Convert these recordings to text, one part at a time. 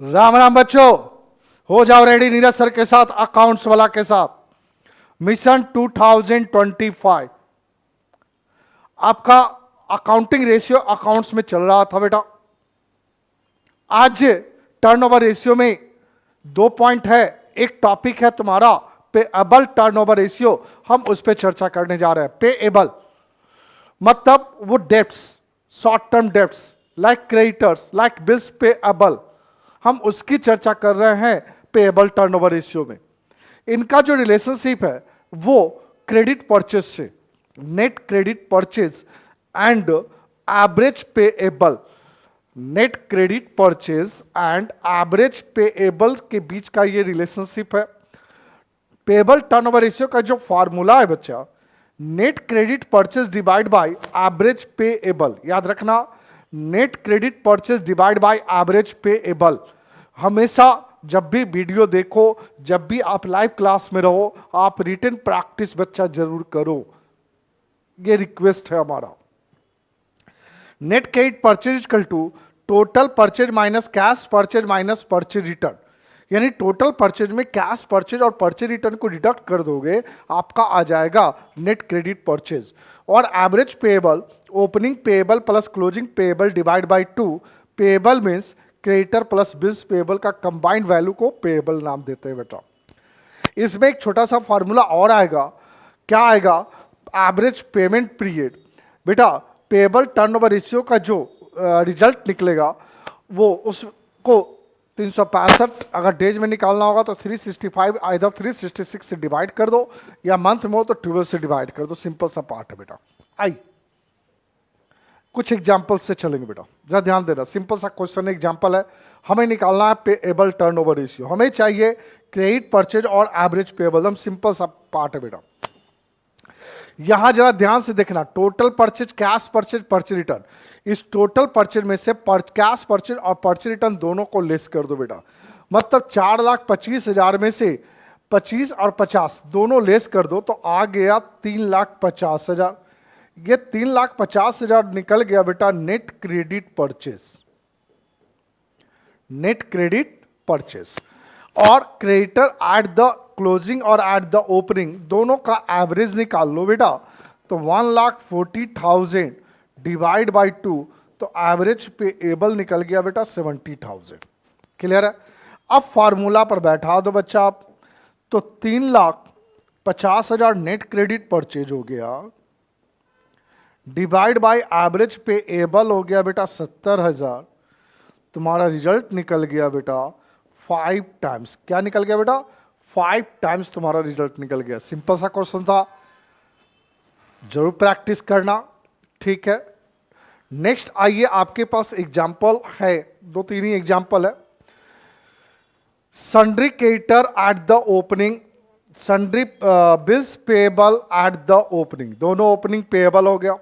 राम राम बच्चों, हो जाओ रेडी नीरज सर के साथ, अकाउंट्स वाला के साथ। मिशन 2025 आपका अकाउंटिंग रेशियो अकाउंट्स में चल रहा था बेटा। आज टर्नओवर रेशियो में 2 पॉइंट है। एक टॉपिक है तुम्हारा पेएबल टर्नओवर रेशियो, हम उस पर चर्चा करने जा रहे हैं। पेएबल मतलब वो debts, short term debts like creditors, like bills payable, हम उसकी चर्चा कर रहे हैं पेएबल टर्नओवर रेशियो में। इनका जो रिलेशनशिप है वो क्रेडिट परचेज से, net credit purchase and average payable, net credit purchase and average payable के बीच का ये रिलेशनशिप है। पेएबल टर्नओवर रेशियो का जो फॉर्मूला है बच्चा, net credit purchase divide by average payable, याद रखना, net credit purchase divide by average payable. हमेशा जब भी वीडियो देखो, जब भी आप लाइव क्लास में रहो, आप रिटन प्रैक्टिस बच्चा जरूर करो, ये रिक्वेस्ट है हमारा। Net credit purchase equal to total purchase minus cash purchase minus purchase return, यानी टोटल परचेज में कैश परचेज और परचेज रिटर्न को डिडक्ट कर दोगे, आपका आ जाएगा नेट क्रेडिट परचेज। और average payable, opening payable plus closing payable divide by 2, payable means creditor plus bills payable का कंबाइंड वैल्यू को पेएबल नाम देते हैं बेटा। इसमें एक छोटा सा फॉर्मूला और आएगा, क्या आएगा, एवरेज पेमेंट पीरियड। बेटा पेएबल टर्नओवर रेशियो का जो रिजल्ट निकलेगा वो उसको 365 अगर डेज में निकालना होगा तो 365 आइदर 366 से डिवाइड कर दो, या मंथ में हो तो 12 से डिवाइड कर दो। सिंपल सा पार्ट है बेटा। आई कुछ एग्जाम्पल से चलेंगे बेटा, जरा ध्यान देना। सिंपल सा क्वेश्चन एग्जाम्पल है, हमें निकालना है पेएबल टर्नओवर रेशियो, हमें चाहिए क्रेडिट परचेज और एवरेज पेएबल। हम सिंपल सा पार्ट है बेटा। यहां जरा ध्यान से देखना, total purchase, cash purchase, purchase return. इस टोटल परचेज में से कैश परचेज और परचेज रिटर्न दोनों को लेस कर दो बेटा। मतलब 4,25,000 में से 25 और 50 दोनों लेस कर दो तो आ गया 3,50,000। ये 3,50,000 निकल गया बेटा net credit purchase, net credit purchase. और क्रेडिटर एट द क्लोजिंग और एट द ओपनिंग दोनों का एवरेज निकाल लो बेटा, तो 1,40,000 डिवाइड बाय 2, तो एवरेज पेएबल निकल गया बेटा 70,000। क्लियर है? अब फॉर्मूला पर बैठा दो बच्चा आप, तो 3,50,000 नेट क्रेडिट परचेज हो गया, डिवाइड बाय एवरेज पेएबल हो गया बेटा 70,000। तुम्हारा रिजल्ट निकल गया बेटा 5 टाइम्स। क्या निकल गया बेटा? 5 टाइम्स तुम्हारा रिजल्ट निकल गया। सिंपल सा क्वेश्चन था, जरूर प्रैक्टिस करना, ठीक है। नेक्स्ट आइए, आपके पास एग्जाम्पल है, 2-3 ही एग्जाम्पल है। Sundry creditor at the opening, sundry bills payable at the opening, दोनों ओपनिंग पेएबल हो गया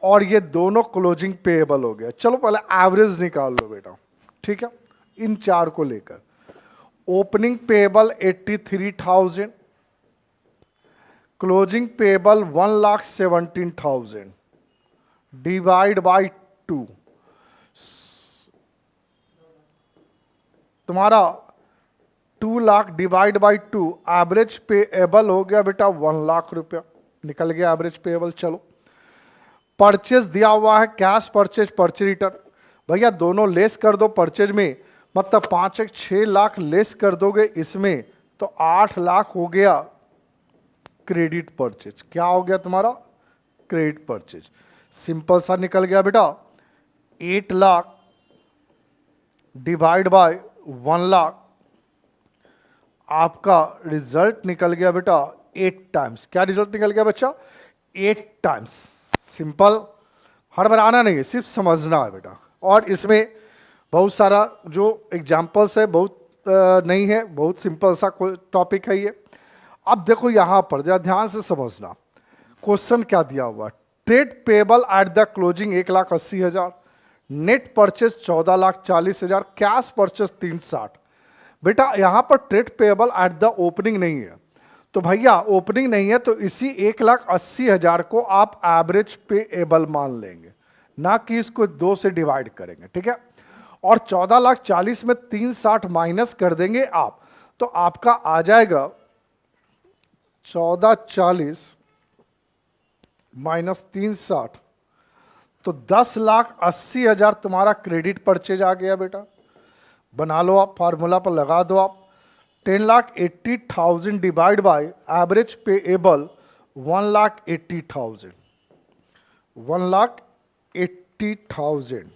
और ये दोनों क्लोजिंग पेएबल हो गया। चलो पहले एवरेज निकाल लो बेटा, ठीक है, इन चार को लेकर। Opening payable 83,000, closing payable 1,17,000 divide by 2, तुम्हारा 2 lakh divide by 2, average payable हो गया बेटा 1 लाख रुपया, निकल गया एवरेज पेएबल। चलो परचेज दिया हुआ है, कैश परचेज, परचेज रिटर्न, भैया दोनों लेस कर दो परचेज में, मतलब 6 लाख लेस कर दोगे इसमें तो 8 लाख हो गया क्रेडिट परचेज। क्या हो गया तुम्हारा? Credit purchase. सिंपल सा निकल गया बेटा 8 लाख डिवाइड बाय 1 लाख, आपका रिजल्ट निकल गया बेटा 8 टाइम्स। क्या रिजल्ट निकल गया बच्चा? 8 टाइम्स। सिंपल, हड़बड़ाना नहीं है, सिर्फ समझना है बेटा। और इसमें बहुत सारा जो एग्जाम्पल्स है, बहुत नहीं है, बहुत सिंपल सा टॉपिक है ये। अब देखो यहां पर जरा ध्यान से समझना, क्वेश्चन क्या दिया हुआ है। Trade payable at the closing 1,80,000, net purchase 14,40,000, cash purchase 360। बेटा यहां पर trade payable at the opening नहीं है, तो भैया ओपनिंग नहीं है तो इसी 1,80,000 को आप एवरेज पेएबल मान लेंगे, ना कि इसको 2 से डिवाइड करेंगे, ठीक है। और 14,40,000 में 360 माइनस कर देंगे आप, तो आपका आ जाएगा 1440 माइनस 360, तो 10,80,000 तुम्हारा क्रेडिट परचेज आ गया बेटा। बना लो आप, फार्मूला पर लगा दो आप। 10,80,000 डिवाइड बाय एवरेज पेएबल 1,80,000, 1,80,000,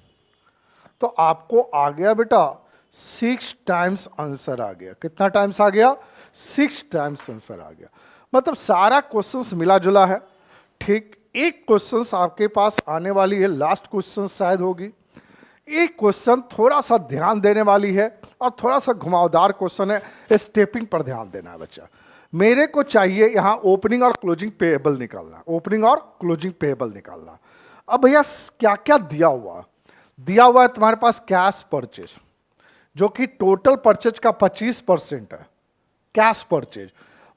तो आपको आ गया बेटा 6 टाइम्स आंसर आ गया। कितना टाइम्स आ गया? 6 टाइम्स आंसर आ गया। मतलब सारा क्वेश्चंस मिला जुला है। ठीक, एक क्वेश्चंस आपके पास आने वाली है, लास्ट क्वेश्चन शायद होगी। एक क्वेश्चन थोड़ा सा ध्यान देने वाली है और थोड़ा सा घुमावदार क्वेश्चन है, स्टेपिंग पर ध्यान देना है बच्चा। मेरे को चाहिए यहां ओपनिंग और क्लोजिंग पेएबल निकालना, ओपनिंग और क्लोजिंग पेएबल निकालना। अब भैया क्या क्या दिया हुआ है तुम्हारे पास? कैश परचेज, जो कि टोटल परचेज का 25% है। कैश परचेज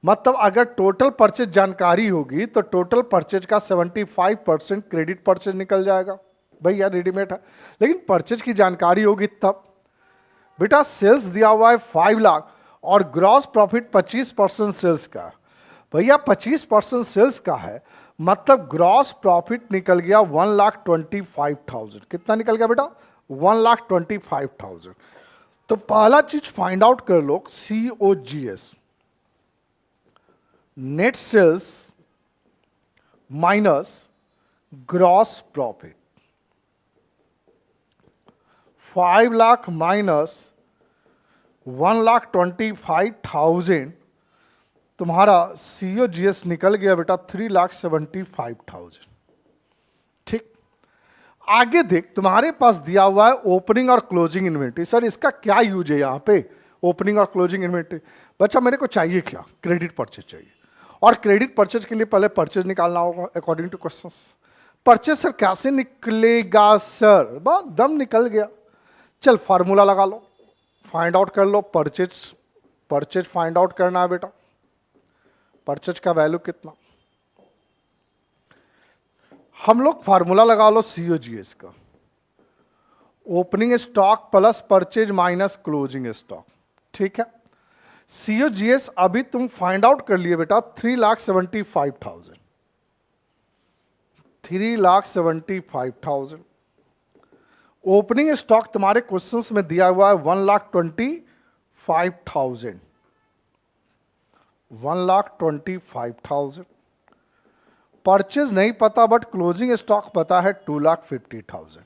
मतलब अगर टोटल परचेज जानकारी होगी तो टोटल परचेज का 75% क्रेडिट परचेज निकल जाएगा। भैया रेडीमेड है, लेकिन परचेज की जानकारी होगी तब। बेटा सेल्स दिया हुआ है 5 लाख और ग्रॉस प्रॉफिट 25% सेल्स का। भैया 25% सेल्स का है, मतलब ग्रॉस प्रॉफिट निकल गया 1,25,000। कितना निकल गया बेटा? 1,25,000। तो पहला चीज फाइंड आउट कर लो, COGS, net sales minus gross profit. 5 lakh minus 1,25,000, तुम्हारा COGS निकल गया बेटा 3,75,000। ठीक, आगे देख, तुम्हारे पास दिया हुआ है ओपनिंग और क्लोजिंग इन्वेंट्री। सर इसका क्या यूज है यहाँ पे, ओपनिंग और क्लोजिंग इन्वेंट्री? बच्चा मेरे को चाहिए क्या? क्रेडिट परचेज चाहिए, और क्रेडिट परचेज के लिए पहले परचेज निकालना होगा according two questions. Purchase sir कैसे निकलेगा? सर बहुत दम निकल गया। चल फार्मूला लगा लो, फाइंड आउट कर लो परचेज फाइंड आउट करना है बेटा। परचेज का वैल्यू कितना? हम लोग फार्मूला लगा लो COGS का, opening stock plus purchase minus closing stock. ठीक है, COGS अभी तुम फाइंड आउट कर लिए बेटा 3,75,000, 3,75,000। ओपनिंग स्टॉक तुम्हारे क्वेश्चंस में दिया हुआ है 1,25,000, 1,25,000। परचेज नहीं पता बट क्लोजिंग स्टॉक पता है 2,50,000।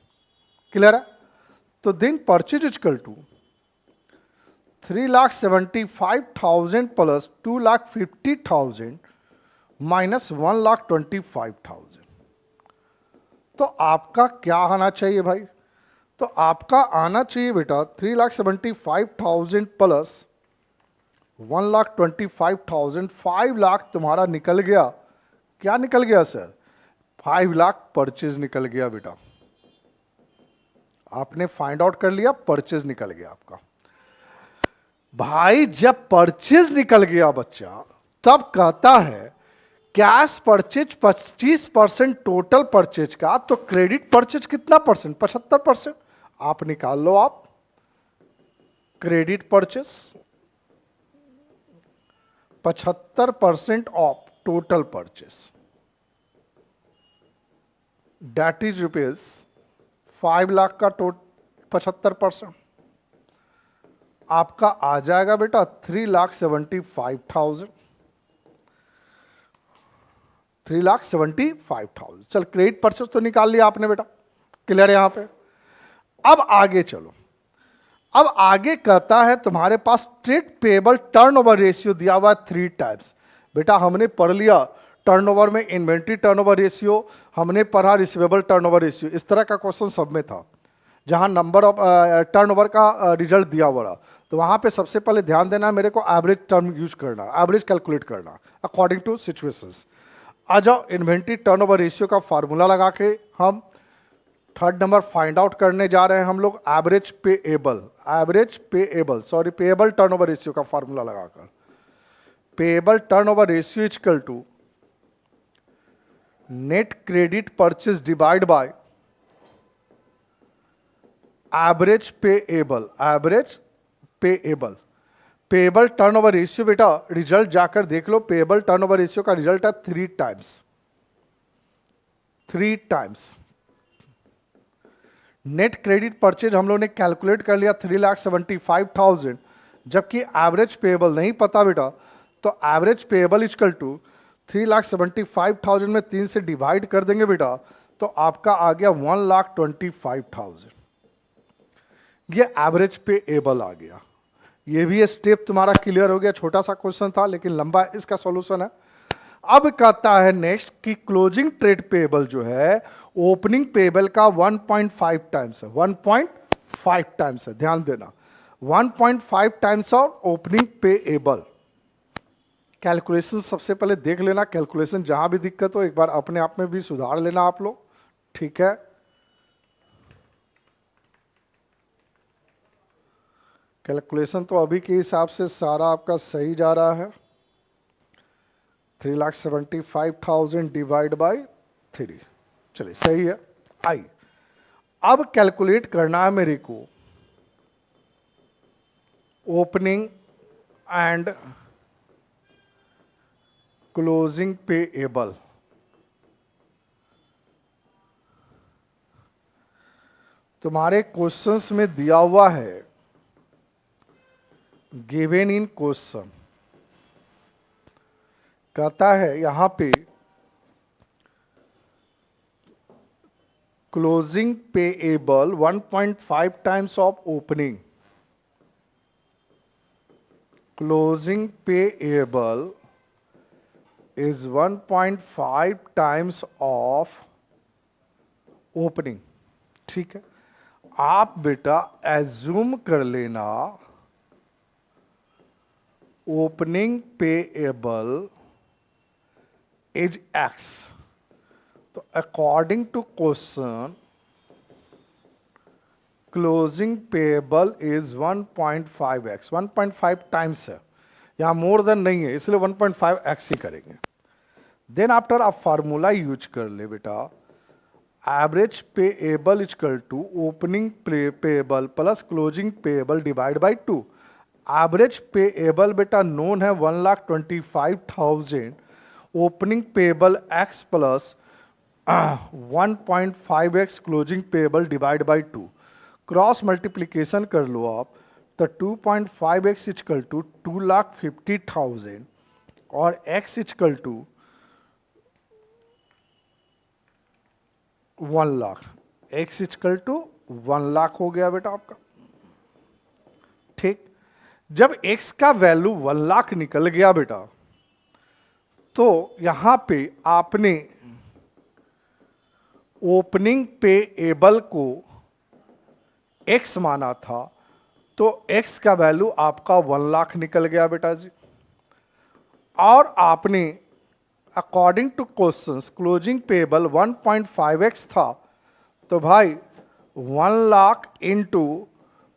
क्लियर है? तो then purchase equal to 3,75,000 plus 2,50,000 minus 1,25,000। तो आपका क्या आना चाहिए भाई? तो आपका आना चाहिए बेटा 3,75,000 प्लस 1,25,000, 5 लाख तुम्हारा निकल गया। क्या निकल गया सर? 5 लाख परचेज निकल गया बेटा। आपने फाइंड आउट कर लिया, परचेज निकल गया आपका। भाई जब परचेज निकल गया बच्चा, तब कहता है कैश परचेज 25% टोटल परचेज का, तो क्रेडिट परचेज कितना परसेंट? 75%। आप निकाल लो आप credit purchase 75% of total purchase, that is rupees 5 lakh का 75%। आपका आ जाएगा बेटा 3,75,000, 3,75,000। चल क्रेडिट परचेज तो निकाल लिया आपने बेटा, क्लियर है यहां पे। अब आगे चलो, अब आगे कहता है तुम्हारे पास ट्रेड पेएबल टर्नओवर रेशियो दिया हुआ है 3 टाइप्स। बेटा हमने पढ़ लिया टर्नओवर में इन्वेंट्री टर्नओवर रेशियो, हमने पढ़ा रिसीवेबल टर्नओवर रेशियो। इस तरह का क्वेश्चन सब में था, जहां नंबर ऑफ टर्नओवर का रिजल्ट दिया हुआ। तो वहां पे सबसे पहले ध्यान देना है मेरे को, एवरेज टर्म यूज करना, एवरेज कैलकुलेट करना अकॉर्डिंग टू सिचुएशंस। आ जाओ, इन्वेंट्री टर्नओवर रेशियो का फार्मूला लगा के हम 3rd नंबर फाइंड आउट करने जा रहे हैं हम लोग, average payable sorry payable turnover ratio का फार्मूला लगाकर। Payable turnover ratio equal to net credit purchase divide by average payable turnover ratio बेटा रिजल्ट जाकर देख लो, पेएबल टर्नओवर रेशियो का रिजल्ट है 3 टाइम्स। नेट क्रेडिट परचेज हम लोग ने कैलकुलेट कर लिया 3,75,000, जबकि एवरेज पेएबल नहीं पता बेटा, तो एवरेज पेएबल इक्वल टू 3,75,000 में 3 से डिवाइड कर देंगे बेटा, तो आपका आ गया 1,25,000। ये एवरेज पेएबल आ गया। ये भी स्टेप तुम्हारा क्लियर हो गया, छोटा सा क्वेश्चन था लेकिन लंबा इसका सॉल्यूशन है। अब कहता है नेक्स्ट कि क्लोजिंग ट्रेड पेएबल जो है ओपनिंग पेएबल का 1.5 टाइम्स है, 1.5 टाइम्स है, ध्यान देना 1.5 टाइम्स और ओपनिंग पेएबल। कैलकुलेशन सबसे पहले देख लेना, कैलकुलेशन जहां भी दिक्कत हो एक बार अपने आप में भी सुधार लेना आप लोग, ठीक है। कैलकुलेशन तो अभी के हिसाब से सारा आपका सही जा रहा है। 3,75,000 डिवाइड बाई 3, चलिए सही है। आई अब कैलकुलेट करना है मेरे को ओपनिंग एंड क्लोजिंग पेएबल। तुम्हारे क्वेश्चंस में दिया हुआ है, गिवन इन क्वेश्चन, कहता है यहां पे closing payable 1.5 times of opening, closing payable is 1.5 times of opening, ठीक है। आप बेटा एज्यूम कर लेना ओपनिंग पेएबल इज एक्स, तो according to question closing payable is 1.5x, 1.5 times है, यहां मोर देन नहीं है इसलिए 1.5x ही करेंगे। देन आफ्टर आप फार्मूला यूज कर ले बेटा, average payable equal to opening payable plus closing payable divide by 2। Average payable बेटा नोन है 1,25,000, opening payable x plus 1.5x closing payable divide by 2, cross multiplication कर लो आप, तो 2.5x इक्वल टू 2,50,000 और x equal to 1 lakh, x equal to 1 lakh हो गया बेटा आपका, ठीक। जब x का वैल्यू 1 लाख निकल गया बेटा, तो यहां पे आपने ओपनिंग पेएबल को x माना था, तो x का वैल्यू आपका 1 लाख निकल गया बेटा जी। और आपने according two questions closing payable 1.5x था, तो भाई 1 लाख इंटू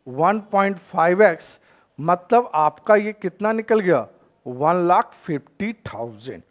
1.5x मतलब आपका ये कितना निकल गया 1,50,000,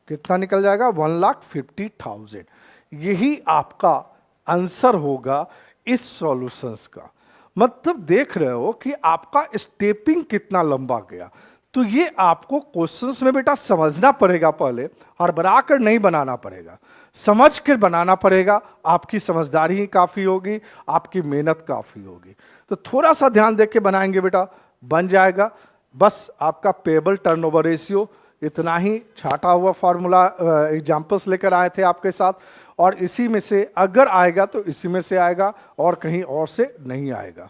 कितना निकल जाएगा 1,50,000। यही आपका आंसर होगा इस सॉल्यूशंस का। मतलब देख रहे हो कि आपका स्टेपिंग कितना लंबा गया। तो ये आपको क्वेश्चंस में बेटा समझना पड़ेगा, पहले हड़बड़ा कर नहीं बनाना पड़ेगा, समझ कर बनाना पड़ेगा। आपकी समझदारी ही काफ़ी होगी, आपकी मेहनत काफ़ी होगी। तो थोड़ा सा ध्यान देके के बनाएंगे बेटा, बन जाएगा। बस आपका पेएबल टर्नओवर रेशियो इतना ही छाटा हुआ फार्मूला एग्जाम्पल्स लेकर आए थे आपके साथ, और इसी में से अगर आएगा तो इसी में से आएगा और कहीं और से नहीं आएगा।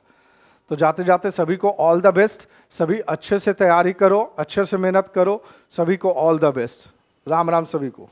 तो जाते जाते सभी को ऑल द बेस्ट, सभी अच्छे से तैयारी करो, अच्छे से मेहनत करो, सभी को all the best. Ram Ram सभी को।